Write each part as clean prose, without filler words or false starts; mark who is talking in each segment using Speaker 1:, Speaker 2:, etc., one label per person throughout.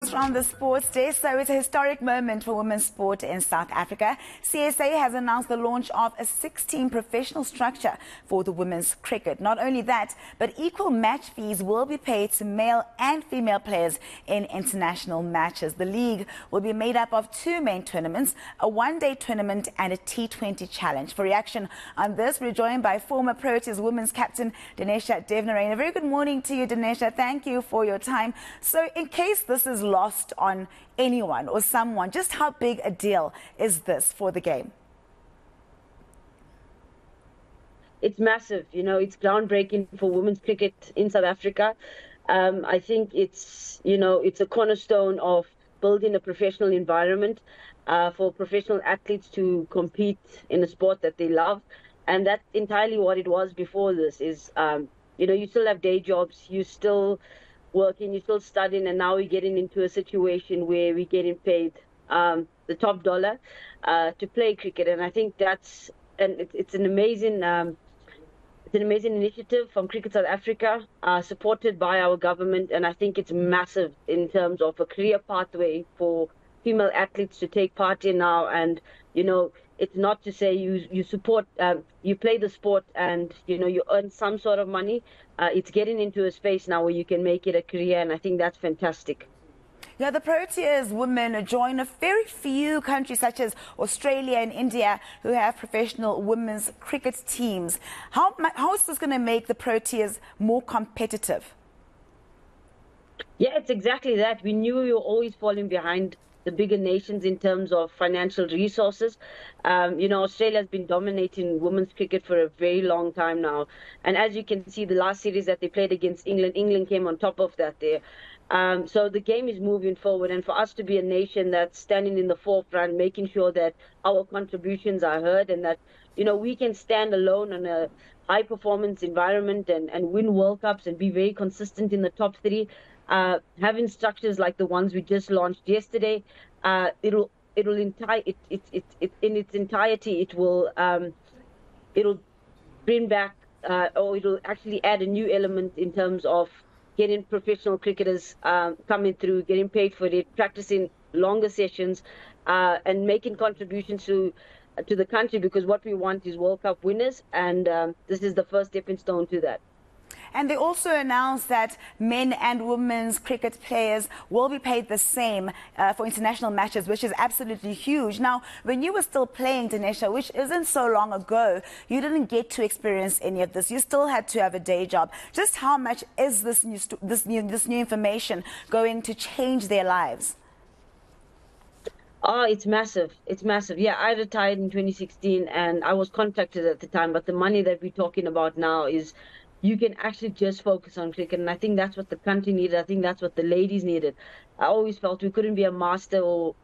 Speaker 1: news from the sports desk. So it's a historic moment for women's sport in South Africa. CSA has announced the launch of a 16 professional structure for the women's cricket. Not only that, but equal match fees will be paid to male and female players in international matches. The league will be made up of two main tournaments, a one-day tournament and a T20 challenge. For reaction on this, we're joined by former Proteas Women's captain Dinesha Devnarain. A very good morning to you, Dinesha. Thank you for your time. So in case this is lost on anyone or someone, just how big a deal is this for the game?
Speaker 2: It's massive. You know, it's groundbreaking for women's cricket in South Africa. I think it's a cornerstone of building a professional environment for professional athletes to compete in a sport that they love. And that's entirely what it was before this is, you still have day jobs, you still working, you're still studying, and now we're getting into a situation where we're getting paid the top dollar to play cricket. And I think it's an amazing initiative from Cricket South Africa, supported by our government, and I think it's massive in terms of a career pathway for female athletes to take part in now. And it's not to say you support, you play the sport and you earn some sort of money. It's getting into a space now where you can make it a career, and I think that's fantastic.
Speaker 1: Yeah, the Proteas women join a very few countries such as Australia and India who have professional women's cricket teams. How is this going to make the Proteas more competitive?
Speaker 2: Yeah, it's exactly that. We knew we were always falling behind the bigger nations in terms of financial resources. Australia has been dominating women's cricket for a very long time now. And as you can see, the last series that they played against England came on top of that there. So the game is moving forward, and for us to be a nation that's standing in the forefront, making sure that our contributions are heard and that, we can stand alone in a high performance environment and win World Cups and be very consistent in the top three. Having structures like the ones we just launched yesterday, it'll in its entirety, it'll bring back or it'll actually add a new element in terms of getting professional cricketers coming through, getting paid for it, practicing longer sessions, and making contributions to the country, because what we want is World Cup winners, and this is the first stepping stone to that.
Speaker 1: And they also announced that men and women's cricket players will be paid the same for international matches, which is absolutely huge. Now, when you were still playing, Dinesha, which isn't so long ago, you didn't get to experience any of this. You still had to have a day job. Just how much is this new information going to change their lives?
Speaker 2: Oh, it's massive. It's massive. Yeah, I retired in 2016 and I was contracted at the time, but the money that we're talking about now is you can actually just focus on cricket. And I think that's what the country needed. I think that's what the ladies needed. I always felt we couldn't be a master or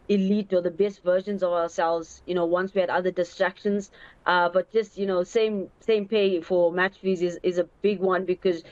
Speaker 2: elite or the best versions of ourselves, once we had other distractions. But just, same pay for match fees is a big one, because,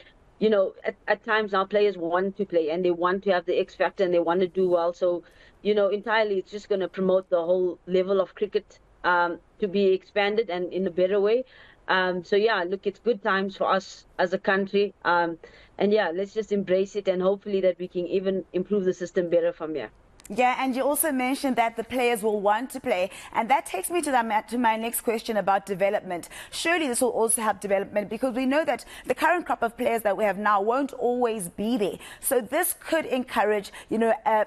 Speaker 2: at times now players want to play and they want to have the X factor and they want to do well. So, entirely it's just going to promote the whole level of cricket to be expanded and in a better way. So yeah, look, it's good times for us as a country, and yeah, let's just embrace it, and hopefully that we can even improve the system better from here.
Speaker 1: Yeah, and you also mentioned that the players will want to play, and that takes me to my next question about development. Surely this will also help development, because we know that the current crop of players that we have now won't always be there. So this could encourage,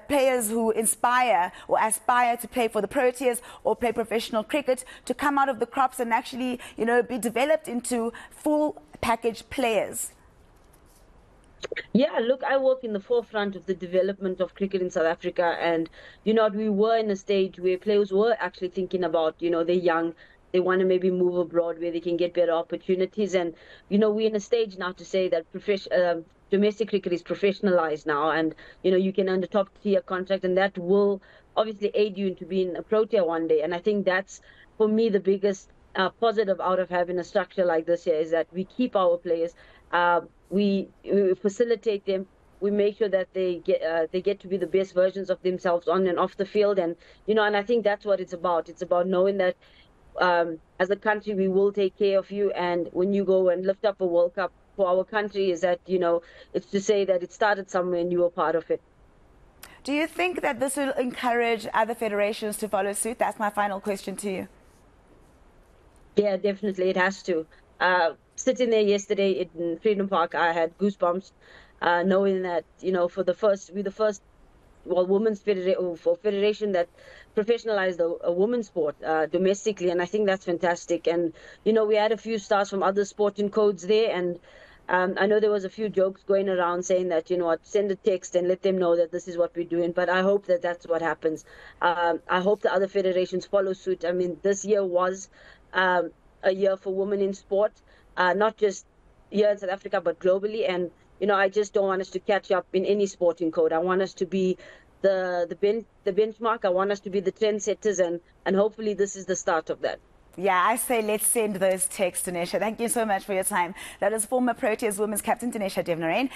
Speaker 1: players who inspire or aspire to play for the Proteas or play professional cricket to come out of the crops and actually, be developed into full package players.
Speaker 2: Yeah, look, I work in the forefront of the development of cricket in South Africa, and we were in a stage where players were actually thinking about, they're young, they want to maybe move abroad where they can get better opportunities, and we're in a stage now to say that domestic cricket is professionalized now, and you can earn the top tier contract, and that will obviously aid you into being a Protea one day. And I think that's, for me, the biggest positive out of having a structure like this here, is that we keep our players. We facilitate them. We make sure that they get to be the best versions of themselves on and off the field, and and I think that's what it's about. It's about knowing that as a country we will take care of you, and when you go and lift up a World Cup for our country, is that it's to say that it started somewhere and you were part of it.
Speaker 1: Do you think that this will encourage other federations to follow suit? That's my final question to you.
Speaker 2: Yeah, definitely, it has to. Sitting there yesterday in Freedom Park, I had goosebumps, knowing that, you know, we're the first, well, federation that professionalized a women's sport domestically, and I think that's fantastic. And you know, we had a few stars from other sporting codes there, and I know there was a few jokes going around saying that, you know what, send a text and let them know that this is what we're doing. But I hope that that's what happens. I hope the other federations follow suit. I mean, this year was a year for women in sport, not just here in South Africa, but globally. And you know, I just don't want us to catch up in any sporting code. I want us to be the benchmark. I want us to be the trendsetters, and hopefully this is the start of that.
Speaker 1: Yeah, I say let's send those texts, Dinesha. Thank you so much for your time. That is former Proteas Women's captain Dinesha Devnarain.